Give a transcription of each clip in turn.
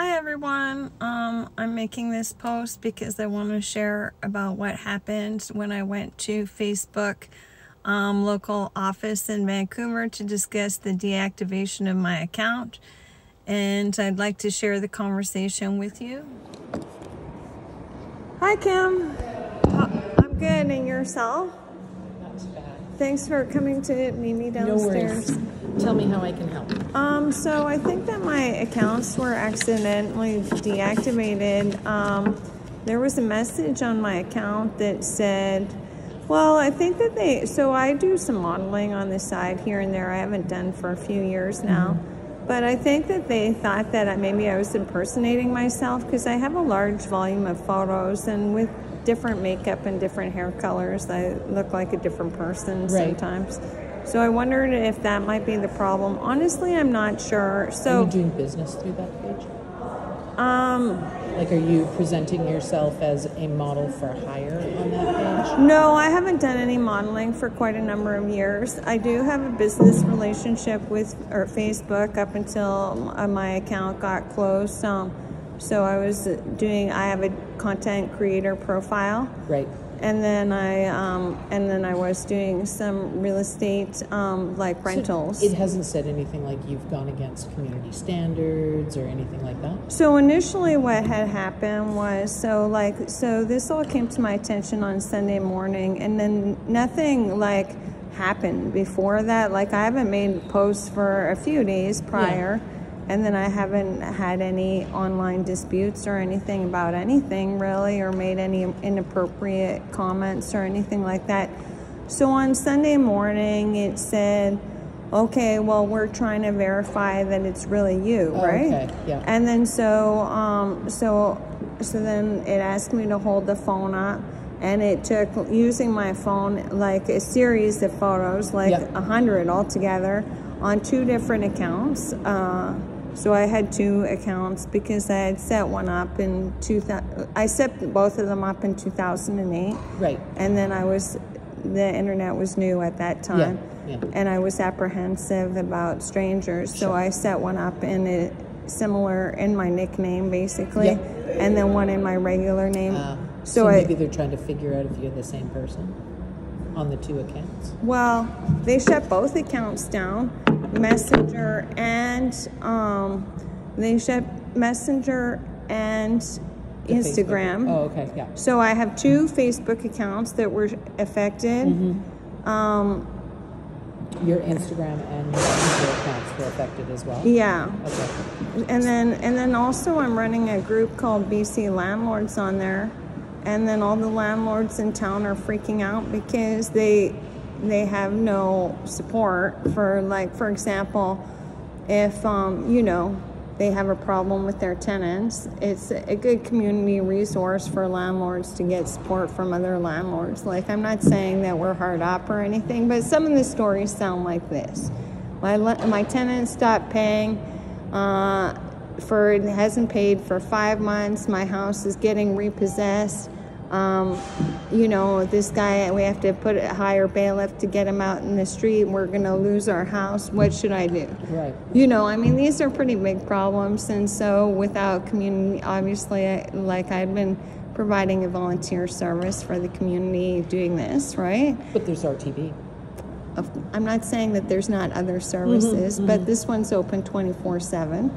Hi everyone. I'm making this post because I want to share about what happened when I went to Facebook local office in Vancouver to discuss the deactivation of my account, and I'd like to share the conversation with you. Hi Kim. I'm good, and yourself? Not too bad. Thanks for coming to meet me downstairs. No worries. Tell me how I can help. So I think that my accounts were accidentally deactivated. There was a message on my account that said, well, I think that so I do some modeling on the side here and there. I haven't done for a few years now. But I think that they thought that maybe I was impersonating myself because I have a large volume of photos, and with different makeup and different hair colors, I look like a different person sometimes. So I wondered if that might be the problem. Honestly, I'm not sure. So, are you doing business through that page? Like, are you presenting yourself as a model for hire on that page? No, I haven't done any modeling for quite a number of years. I do have a business relationship with Facebook up until my account got closed. So I have a content creator profile. Right. And then I was doing some real estate, like rentals. So it hasn't said anything like you've gone against community standards or anything like that? So initially what had happened was, so this all came to my attention on Sunday morning, and then nothing like happened before that. Like, I haven't made posts for a few days prior. Yeah. And then I haven't had any online disputes or anything about anything really, or made any inappropriate comments or anything like that. So on Sunday morning, it said, okay, well, we're trying to verify that it's really you, right? Okay, yeah. And then so then it asked me to hold the phone up, and it took, using my phone, like a series of photos, like 100 altogether, on 2 different accounts. So I had 2 accounts because I had set one up in I set both of them up in 2008. Right. And then the internet was new at that time. Yeah. Yeah. And I was apprehensive about strangers. So I set one up in similar in my nickname, basically. And then one in my regular name. So maybe they're trying to figure out if you're the same person on the 2 accounts. Well, they shut both accounts down. Messenger and Instagram. Oh, okay, yeah. So I have 2 Facebook accounts that were affected. Your Instagram and Messenger accounts were affected as well? Yeah. Okay. And then also I'm running a group called BC Landlords on there, and then all the landlords in town are freaking out because they have no support for, like, for example, if they have a problem with their tenants, it's a good community resource for landlords to get support from other landlords. Like, I'm not saying that we're hard up or anything, but some of the stories sound like this. My tenant stopped paying hasn't paid for 5 months. My house is getting repossessed. This guy, we have to hire bailiff to get him out in the street. We're going to lose our house. What should I do? Right. These are pretty big problems. And so without community, obviously, I've been providing a volunteer service for the community doing this, right? But there's RTB. I'm not saying that there's not other services, but this one's open 24/7.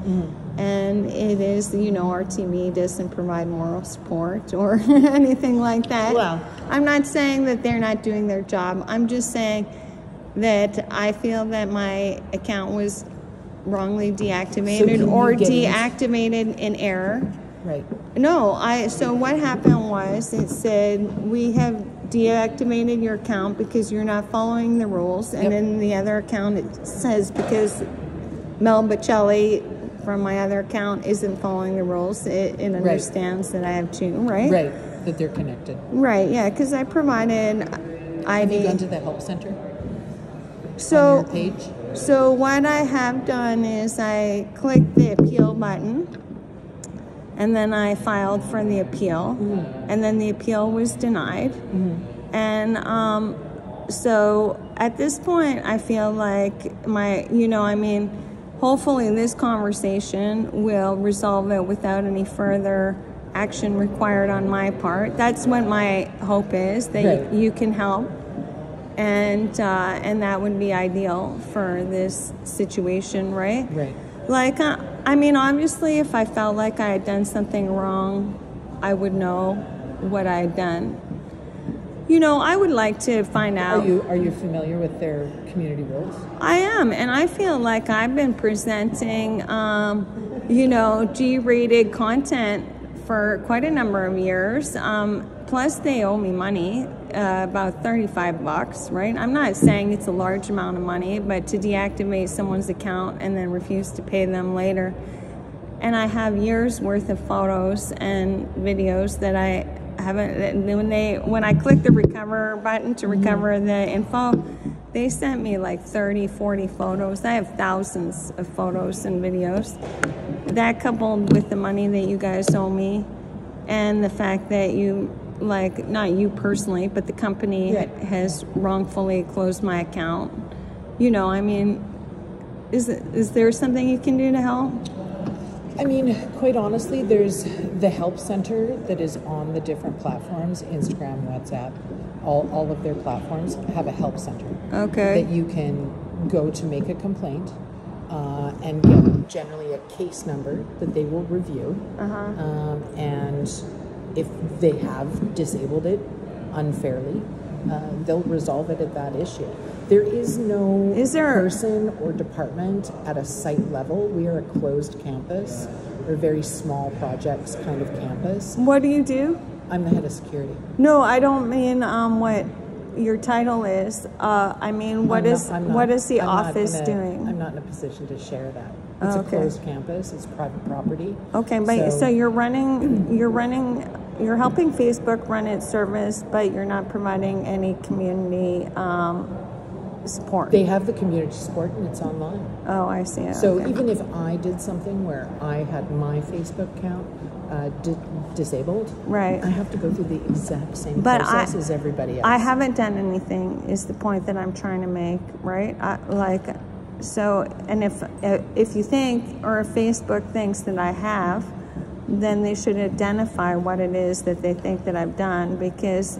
And it is, RTB doesn't provide moral support or anything like that. Well, I'm not saying that they're not doing their job. I'm just saying that I feel that my account was wrongly deactivated or deactivated in error. Right. No, so what happened was, it said, we have deactivated your account because you're not following the rules. And then the other account, it says, because Mel Bocelli from my other account isn't following the rules. It understands that I have 2, right? Right, that they're connected. Right, yeah, because I provided ID. Have you gone to the help center on your page? So what I have done is I clicked the appeal button, and then I filed for the appeal, and then the appeal was denied. And so at this point, I feel like hopefully this conversation will resolve it without any further action required on my part. That's what my hope is, that you can help. And that would be ideal for this situation, right? Right. Like, I mean, obviously, if I felt like I had done something wrong, I would know what I had done. You know, I would like to find out. Are you familiar with their community rules? I am, and I feel like I've been presenting, you know, G-rated content for quite a number of years. Plus, they owe me money, about $35, right? I'm not saying it's a large amount of money, but to deactivate someone's account and then refuse to pay them later. And I have years worth of photos and videos that I haven't. When I click the recover button to recover the info, they sent me like 30, 40 photos. I have thousands of photos and videos. That coupled with the money that you guys owe me, and the fact that you, like, not you personally, but the company has wrongfully closed my account. You know, I mean, is there something you can do to help? I mean, quite honestly, there's the help center that is on the different platforms, Instagram, WhatsApp, all of their platforms have a help center. Okay. That you can go to make a complaint and get generally a case number that they will review. And if they have disabled it unfairly, they'll resolve it at that issue. There is no person or department at a site level. We are a closed campus. We're a very small projects kind of campus. What do you do? I'm the head of security. No, I don't mean what your title is. I mean, what is the office doing? I'm not in a position to share that. It's a closed campus. It's private property. Okay, but so you're helping Facebook run its service, but you're not providing any community support. They have the community support, and it's online. Oh, I see. So even if I did something where I had my Facebook account disabled, right, I have to go through the exact same process as everybody else. I haven't done anything, is the point that I'm trying to make, right? So, and if you think, or if Facebook thinks that I have, then they should identify what it is that they think that I've done, because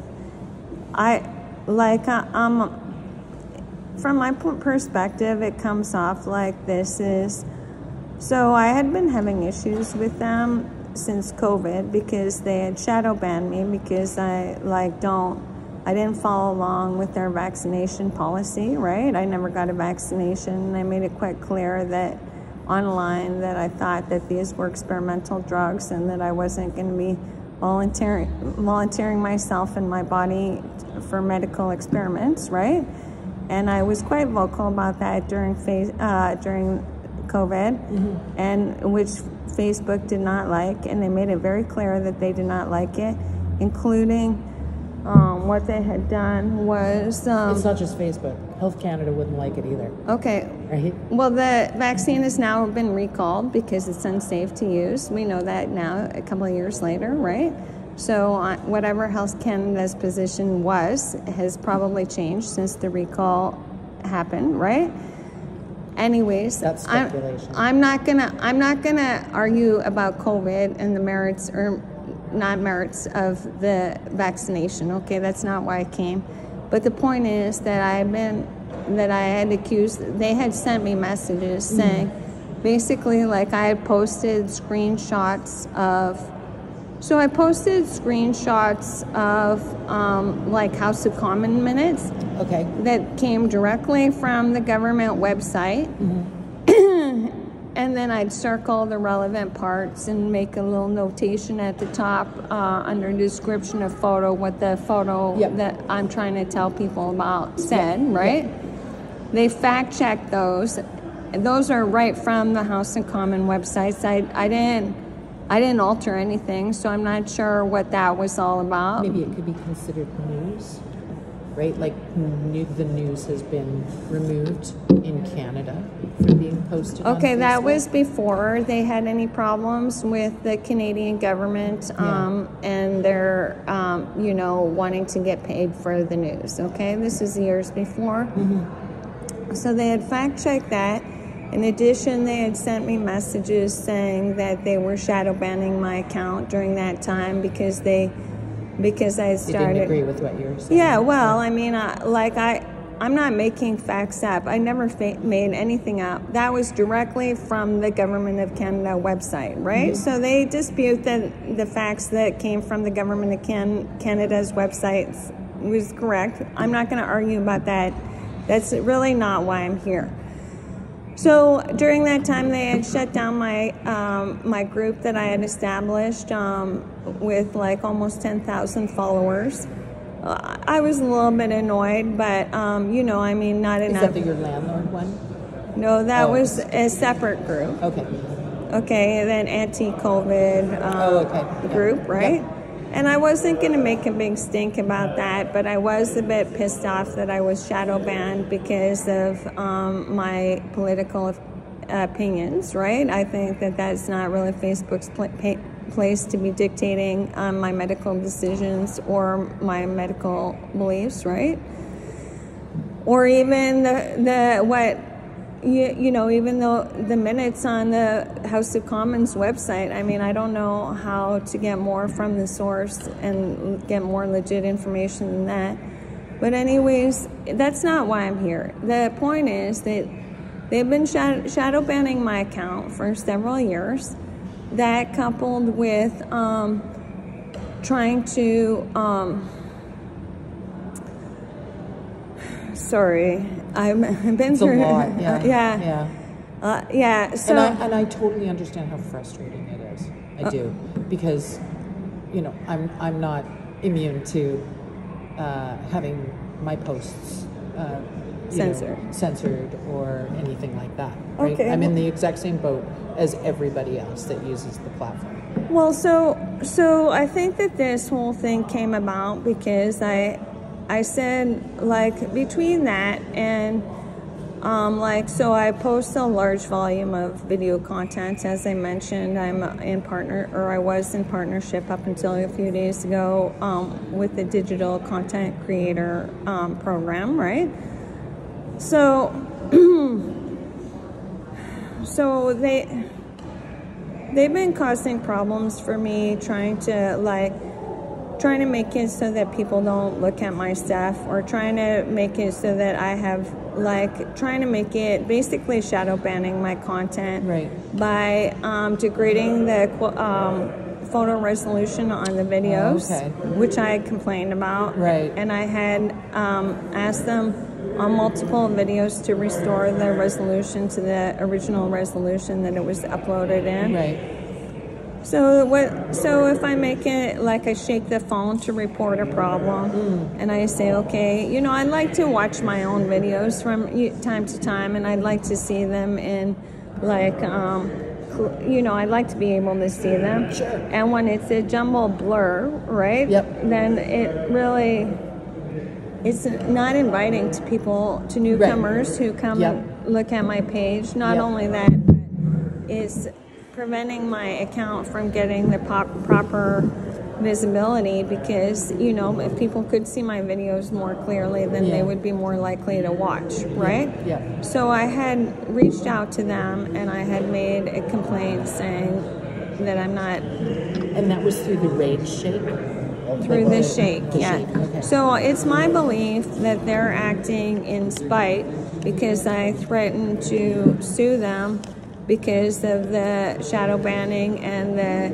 from my perspective, it comes off like this is, so I had been having issues with them since COVID because they had shadow banned me because I didn't follow along with their vaccination policy, right? I never got a vaccination. I made it quite clear that online that I thought that these were experimental drugs and that I wasn't going to be volunteering myself and my body for medical experiments, right? And I was quite vocal about that during COVID, and which Facebook did not like, and they made it very clear that they did not like it, including what they had done was... it's not just Facebook. Health Canada wouldn't like it either. Okay. Right? Well, the vaccine has now been recalled because it's unsafe to use. We know that now a couple of years later, right? So whatever Health Canada's position has probably changed since the recall happened, right? Anyways, that's speculation. I'm not gonna argue about COVID and the merits or not merits of the vaccination. Okay, that's not why I came. But the point is that they had sent me messages saying, basically, like, I had posted screenshots of. So I posted screenshots of like House of Commons minutes that came directly from the government website. And then I'd circle the relevant parts and make a little notation at the top under description of photo, what the photo that I'm trying to tell people about said, right? They fact checked those. Those are right from the House of Commons websites. I didn't alter anything, so I'm not sure what that was all about. Maybe it could be considered news, right? Like the news has been removed in Canada from being posted on Facebook. That was before they had any problems with the Canadian government and their, wanting to get paid for the news, okay? This is years before. So they had fact-checked that. In addition, they had sent me messages saying that they were shadow banning my account during that time because I started. They didn't agree with what you were saying. Yeah, well, I mean, I'm not making facts up. I never made anything up. That was directly from the Government of Canada website, right? So they dispute that the facts that came from the Government of Canada's website was correct. I'm not going to argue about that. That's really not why I'm here. So during that time, they had shut down my my group that I had established with like almost 10,000 followers. I was a little bit annoyed, but you know, I mean, not enough. Is that your landlord one? No, that was a separate group. Okay. Okay, and then anti-COVID group, right? Yep. And I wasn't going to make a big stink about that, but I was a bit pissed off that I was shadow banned because of my political opinions, right? I think that that's not really Facebook's place to be dictating my medical decisions or my medical beliefs, right? Or even even though the minutes on the House of Commons website, I mean, I don't know how to get more from the source and get more legit information than that. But anyways, that's not why I'm here. The point is that they've been shadow banning my account for several years. That coupled with trying to... sorry, I've been through a lot. Yeah. So and I totally understand how frustrating it is. I do, because you know I'm not immune to having my posts censored or anything like that. Right? Okay. I'm in the exact same boat as everybody else that uses the platform. Well, so I think that this whole thing came about because I said, like, between that and so I post a large volume of video content. As I mentioned, I was in partnership up until a few days ago with the digital content creator program, right? So they've been causing problems for me, trying to make it so that people don't look at my stuff, or trying to make it so that I have, trying to make it basically shadow banning my content, right, by degrading the photo resolution on the videos, which I complained about, right, and I had asked them on multiple videos to restore the resolution to the original resolution that it was uploaded in. Right. So if I make it like I shake the phone to report a problem, and I say, okay, you know, I'd like to watch my own videos from time to time, and I'd like to see them in I'd like to be able to see them. Sure. And when it's a jumble blur, right? Yep. Then it's not inviting to people, to newcomers who come and look at my page. Not only that, but it's preventing my account from getting the proper visibility, because, you know, if people could see my videos more clearly, then they would be more likely to watch, right? Yeah. So I had reached out to them, and I had made a complaint saying that I'm not... And that was through the Rage Shake? Through the Shake, yeah. Shake. Okay. So it's my belief that they're acting in spite, because I threatened to sue them because of the shadow banning and the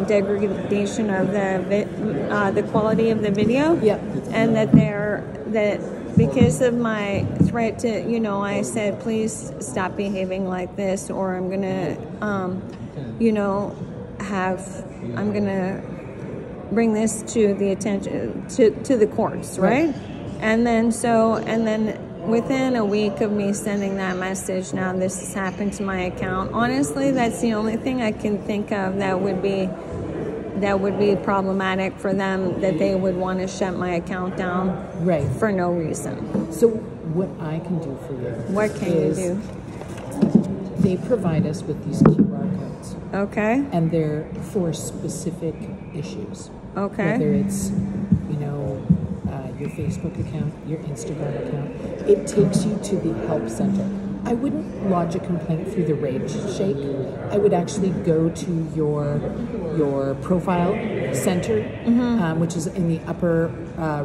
degradation of the quality of the video. Yep. And that because of my threat to, you know, I said, please stop behaving like this, or I'm gonna I'm gonna bring this to the attention to the courts, right? And then within a week of me sending that message, now this has happened to my account. Honestly, that's the only thing I can think of that would be problematic for them, that they would want to shut my account down for no reason. So what I can do for you, what can you do? They provide us with these QR codes. Okay. And they're for specific issues. Okay. Whether it's, your Facebook account, your Instagram account, it takes you to the help center. I I wouldn't lodge a complaint through the Rage Shake. I would actually go to your profile center, which is in the upper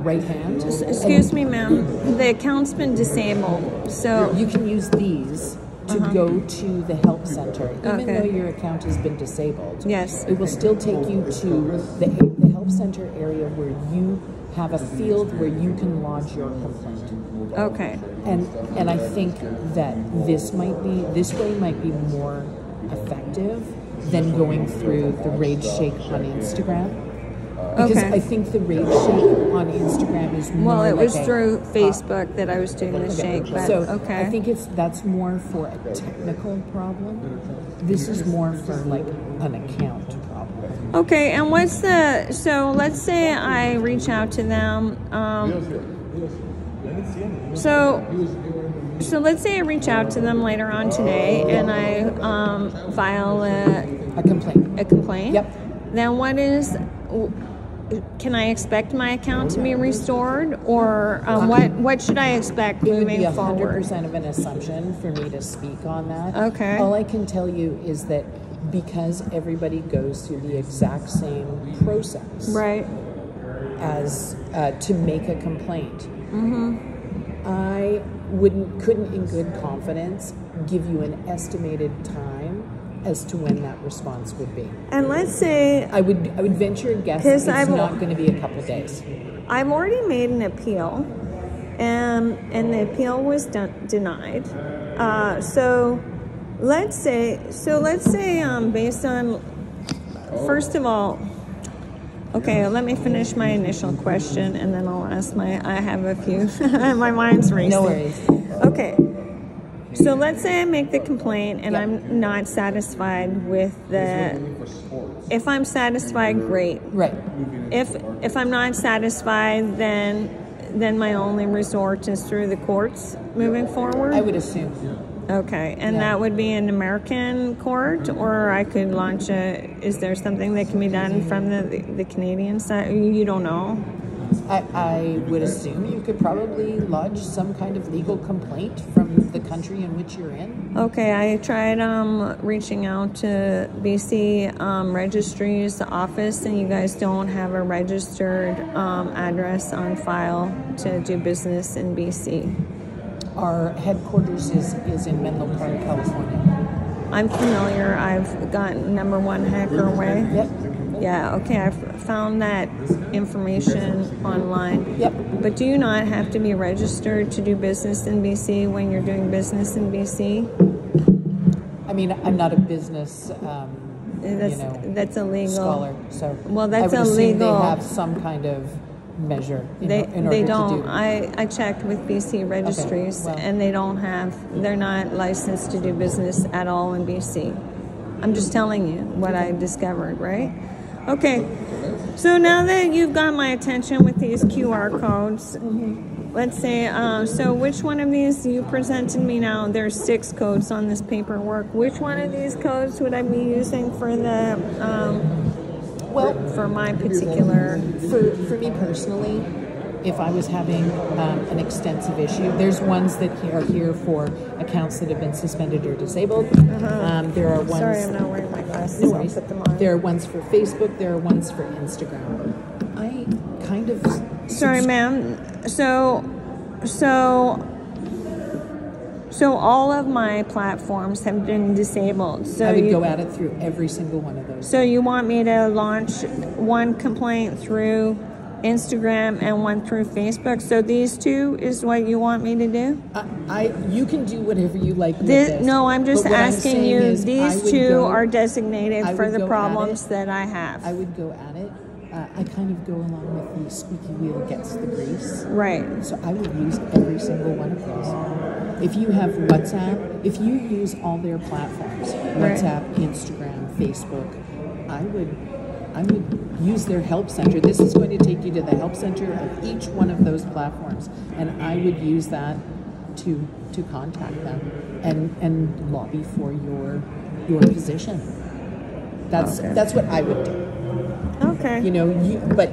right hand. Excuse me, ma'am. The account's been disabled, so you can use these to go to the help center. Even though your account has been disabled, yes, it will still take you to the help center area where you have a field where you can lodge your complaint. Okay. And I think that this way might be more effective than going through the Rage Shake on Instagram. Because I think the Rage Shake on Instagram is more. Well, it was through Facebook that I was doing the shake, but so I think that's more for a technical problem. This is more for like an account problem. Okay, and what's the, so let's say I reach out to them. So let's say I reach out to them later on today and I file a complaint. A complaint. Yep. Then what is? Can I expect my account to be restored, or what should I expect moving forward? It would be 100% of an assumption for me to speak on that. Okay. All I can tell you is that because everybody goes through the exact same process, right, as to make a complaint, I couldn't in good confidence give you an estimated time as to when that response would be. And let's say I would venture a guess it's not going to be a couple of days. I've already made an appeal, and the appeal was denied. So let's say based on, first of all, okay, let me finish my initial question and then I'll ask I have a few. My mind's racing. No worries. Okay. So let's say I make the complaint and I'm not satisfied with if I'm satisfied, great. Right. If I'm not satisfied, then my only resort is through the courts moving forward? I would assume. Okay, and that would be an American court, or I could launch is there something that can be done from the Canadian side? You don't know? I would assume you could probably lodge some kind of legal complaint from the country in which you're in. Okay, I tried reaching out to BC Registry's office, and you guys don't have a registered address on file to do business in BC. Our headquarters is in Menlo Park, California. I'm familiar. I've got number 1 Hacker Way. Yep. Yeah, okay, I've found that information online. Yep. But do you not have to be registered to do business in BC when you're doing business in BC? I mean, I'm not a business that's illegal. Scholar, so well, that's I would illegal. Assume they have some kind of measure in order they don't. to do. I checked with BC Registries, and they're not licensed to do business at all in BC. I'm just telling you what I discovered, right? Okay, so now that you've got my attention with these QR codes, let's say, so which one of these you presented me now? There's 6 codes on this paperwork. Which one of these codes would I be using for the, for my particular? For me personally, if I was having an extensive issue, there's ones that are here for accounts that have been suspended or disabled. There are ones. Sorry, I'm not wearing my glasses. No worries. I'll put them on. There are ones for Facebook. There are ones for Instagram. I kind of. Sorry, ma'am. So all of my platforms have been disabled. So I would go at it through every single one of those. So you want me to launch one complaint through Instagram and one through Facebook? So these 2 is what you want me to do? You can do whatever you like with this. No, I'm just asking you. These 2 are designated for the go problems that I have. I would go at it. I kind of go along with the squeaky wheel gets the grease. Right. So I would use every single one of those. If you have WhatsApp, if you use all their platforms, WhatsApp, Instagram, Facebook, I would use their help center. This is going to take you to the help center of each one of those platforms, and I would use that to contact them and lobby for your position. That's what I would do. Okay. But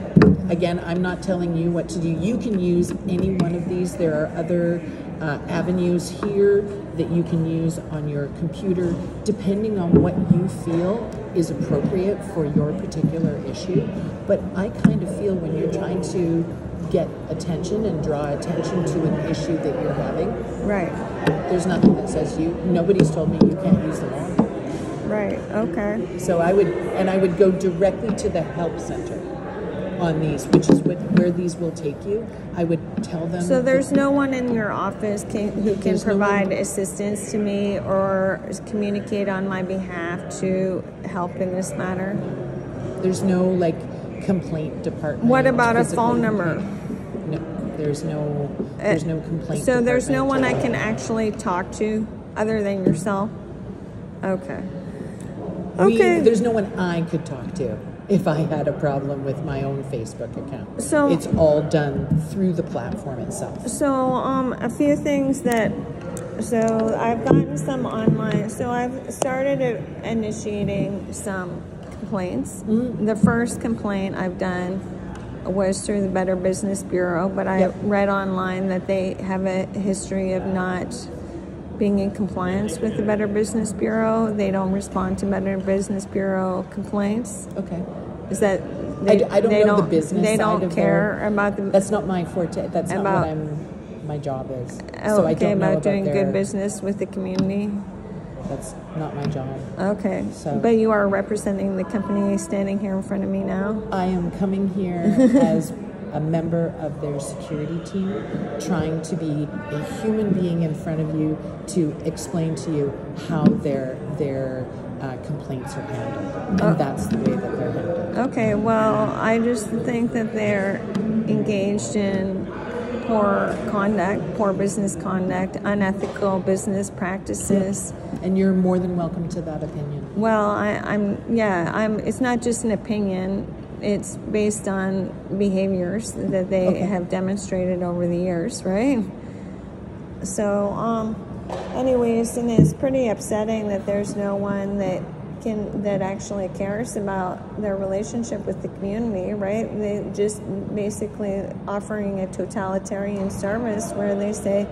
again, I'm not telling you what to do. You can use any one of these. There are other avenues here that you can use on your computer, depending on what you feel is appropriate for your particular issue. But I kind of feel when you're trying to get attention and draw attention to an issue that you're having, right, there's nothing that says nobody's told me you can't use them all. Right, okay. So I would go directly to the help center on these, which is where these will take you. I would tell them. So there's no one in your office who can provide assistance to me or communicate on my behalf to help in this matter? There's no like complaint department. What about a phone number? No, there's no complaint. So there's no one I can actually talk to other than yourself? Okay. Okay. There's no one I could talk to if I had a problem with my own Facebook account. So it's all done through the platform itself. So a few things so I've gotten some online, so I've started initiating some complaints. Mm-hmm. The first complaint I've done was through the Better Business Bureau, but I read online that they have a history of not being in compliance with the Better Business Bureau. They don't respond to Better Business Bureau complaints. Okay. Is that I don't know the business They side don't of care about the. That's not my forte. That's not what my job is. Oh, so I don't know about doing good business with the community. That's not my job. Okay. So, but you are representing the company standing here in front of me now? I am coming here as a member of their security team, trying to be a human being in front of you to explain to you how their complaints are handled. And that's the way that they're handled. Okay, well, I just think that they're engaged in poor business conduct, unethical business practices. And you're more than welcome to that opinion. Well, it's not just an opinion. It's based on behaviors that they have demonstrated over the years, right? So, anyways, and it's pretty upsetting that there's no one that actually cares about their relationship with the community, right? They just basically offering a totalitarian service where they say,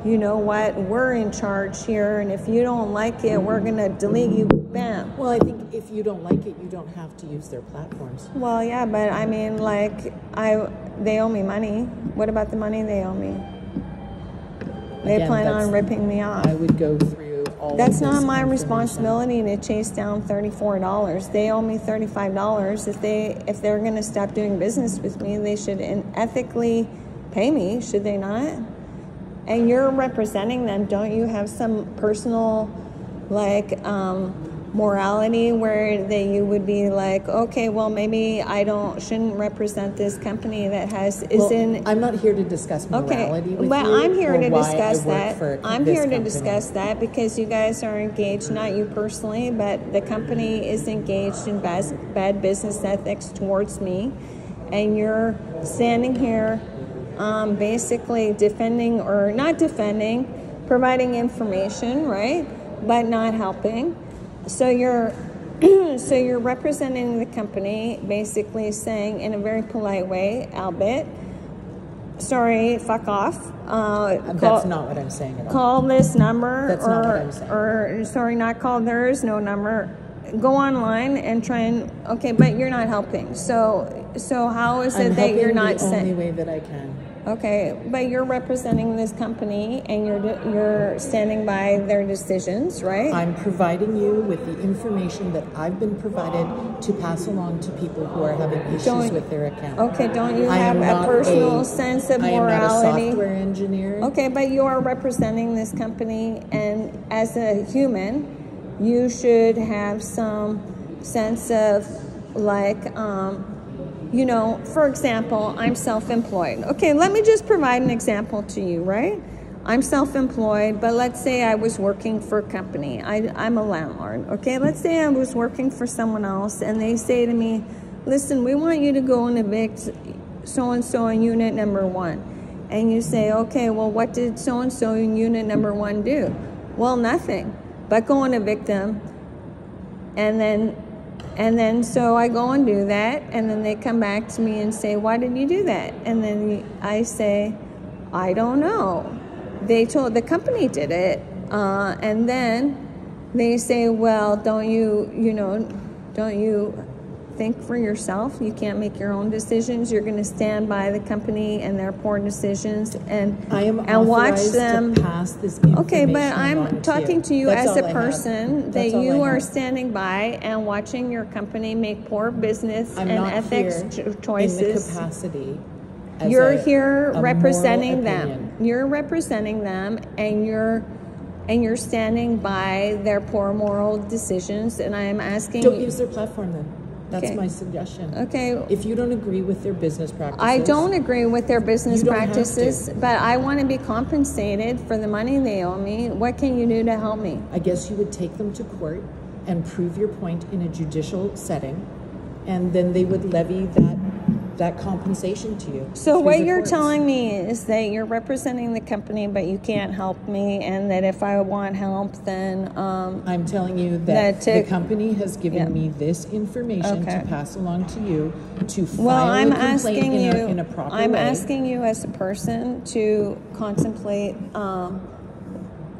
you know what, we're in charge here, and if you don't like it, we're going to delete you, bam. Well, I think if you don't like it, you don't have to use their platforms. Well, yeah, but I mean, they owe me money. What about the money they owe me? They plan on ripping me off. I would go through all That's not my responsibility to chase down $34. They owe me $35. If they're going to stop doing business with me, they should ethically pay me, should they not? And you're representing them. Don't you have some personal, morality where you would be like, okay, well, maybe shouldn't represent this company that I'm not here to discuss morality with you. But I'm here to discuss that. I'm here to discuss that because you guys are engaged, not you personally, but the company is engaged in bad business ethics towards me, and you're standing here basically providing information, right? But not helping. So you're representing the company, basically saying in a very polite way, albeit, sorry, fuck off. That's not what I'm saying at all. Call this number. That's not what I'm saying. Or, sorry, not call, there is no number. Go online and try and, okay, but you're not helping. So how is it that you're not saying? I'm helping the only way that I can. Okay, but you're representing this company and you're standing by their decisions, right? I'm providing you with the information that I've been provided to pass along to people who are having issues with their account. Okay, don't you have a personal sense of morality? I am not a software engineer. Okay, but you are representing this company, and as a human, you should have some sense of for example, I'm self-employed. Okay, let me just provide an example to you, right? I'm self-employed, but let's say I was working for a company. I'm a landlord, okay? Let's say I was working for someone else, and they say to me, listen, we want you to go and evict so-and-so in unit number 1. And you say, okay, well, what did so-and-so in unit number 1 do? Well, nothing, but go and evict them, and then so I go and do that, and then they come back to me and say, why did you do that? And then I say, I don't know. The company did it. And then they say, well, don't you think for yourself? You can't make your own decisions. You're going to stand by the company and their poor decisions and watch them to pass this information. Okay, but I'm talking to you as a all I person have. that That's all you I are have. standing by and watching your company make poor business I'm and not ethics here choices. in the capacity as You're a here moral representing them. opinion. You're representing them, and you're standing by their poor moral decisions. And I am asking. Don't use their platform then. That's Okay. my suggestion. Okay. If you don't agree with their business practices, I don't agree with their business You don't have practices, to. but I want to be compensated for the money they owe me. What can you do to help me? I guess you would take them to court and prove your point in a judicial setting, and then they would levy that compensation to you. So through what the you're courts. telling me is that you're representing the company, but you can't help me, and that if I want help, then I'm telling you that That the company has given Yeah. me this information Okay. to pass along to you to file well, I'm a complaint asking you. in a proper I'm way. asking you as a person to contemplate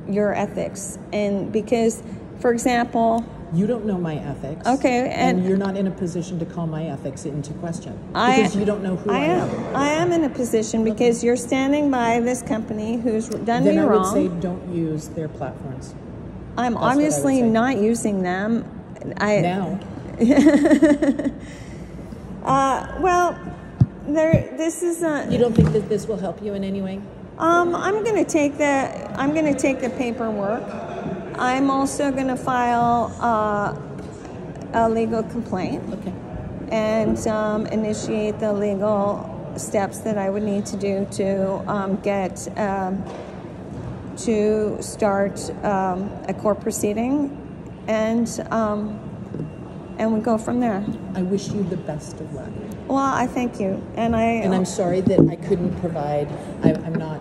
your ethics, and because, for example. You don't know my ethics. Okay, and you're not in a position to call my ethics into question because you don't know who I am. I am in a position because you're standing by this company who's done Then me I would wrong. say don't use their platforms. I'm what I would obviously say. not using them. Now, Well, this is a. you don't think that this will help you in any way? I'm going to take the paperwork. I'm also going to file a legal complaint. Okay. And initiate the legal steps that I would need to do to get to start a court proceeding, and we go from there. I wish you the best of luck. Well, I thank you, and I'm sorry that I couldn't provide. I'm not.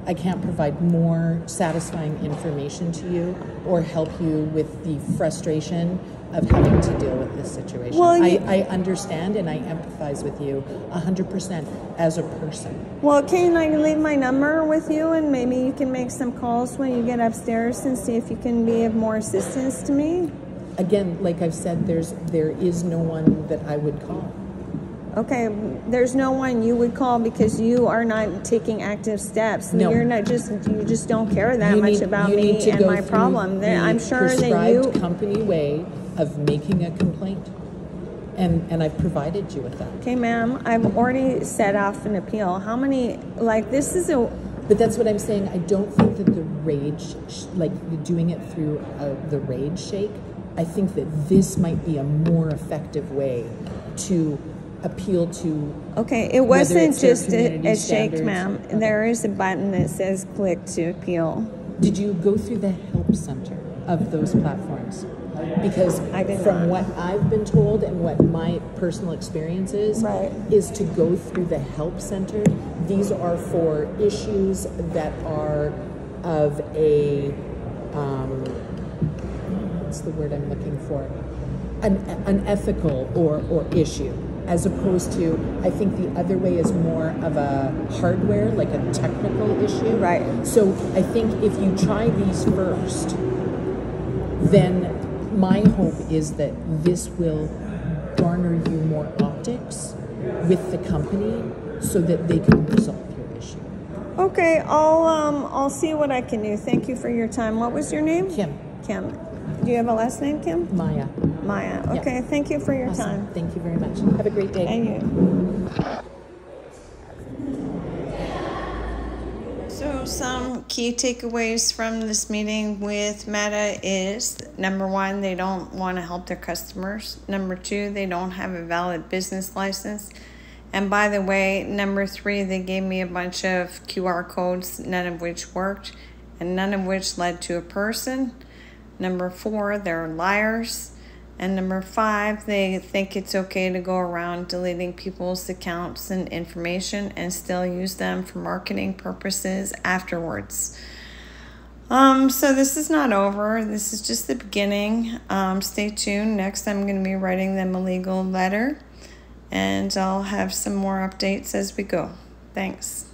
I can't provide more satisfying information to you or help you with the frustration of having to deal with this situation. Well, I understand and I empathize with you 100% as a person. Well, can I leave my number with you, and maybe you can make some calls when you get upstairs and see if you can be of more assistance to me? Again, like I've said, there is no one that I would call. Okay, there's no one you would call because you are not taking active steps. No. You just don't care that much about you me need to and go my through problem. the I'm sure that prescribed you. company way of making a complaint, and I've provided you with that. Okay, ma'am, I've already set off an appeal. How many? Like, this is a. But that's what I'm saying. I don't think that the rage, like doing it through the rage shake, I think that this might be a more effective way to appeal to. Okay, it wasn't it's their just community a shake, standards. ma'am. Okay. There is a button that says click to appeal. Did you go through the help center of those platforms? Because I did from not. what I've been told and what my personal experience is, Right. is to go through the help center. These are for issues that are of a, what's the word I'm looking for? An ethical or issue, as opposed to, I think the other way is more of a hardware, like a technical issue. Right. So I think if you try these first, then my hope is that this will garner you more optics with the company so that they can resolve your issue. Okay, I'll see what I can do. Thank you for your time. What was your name? Kim. Kim. Do you have a last name, Kim? Maya. Maya. Yeah. Okay, thank you for your Awesome. time. Thank you very much. Have a great day. And you. So some key takeaways from this meeting with Meta is, number one, they don't want to help their customers. Number two, they don't have a valid business license. And by the way, number three, they gave me a bunch of QR codes, none of which worked and none of which led to a person. Number four, they're liars. And number five, they think it's okay to go around deleting people's accounts and information and still use them for marketing purposes afterwards. So this is not over. This is just the beginning. Stay tuned. Next, I'm going to be writing them a legal letter, and I'll have some more updates as we go. Thanks.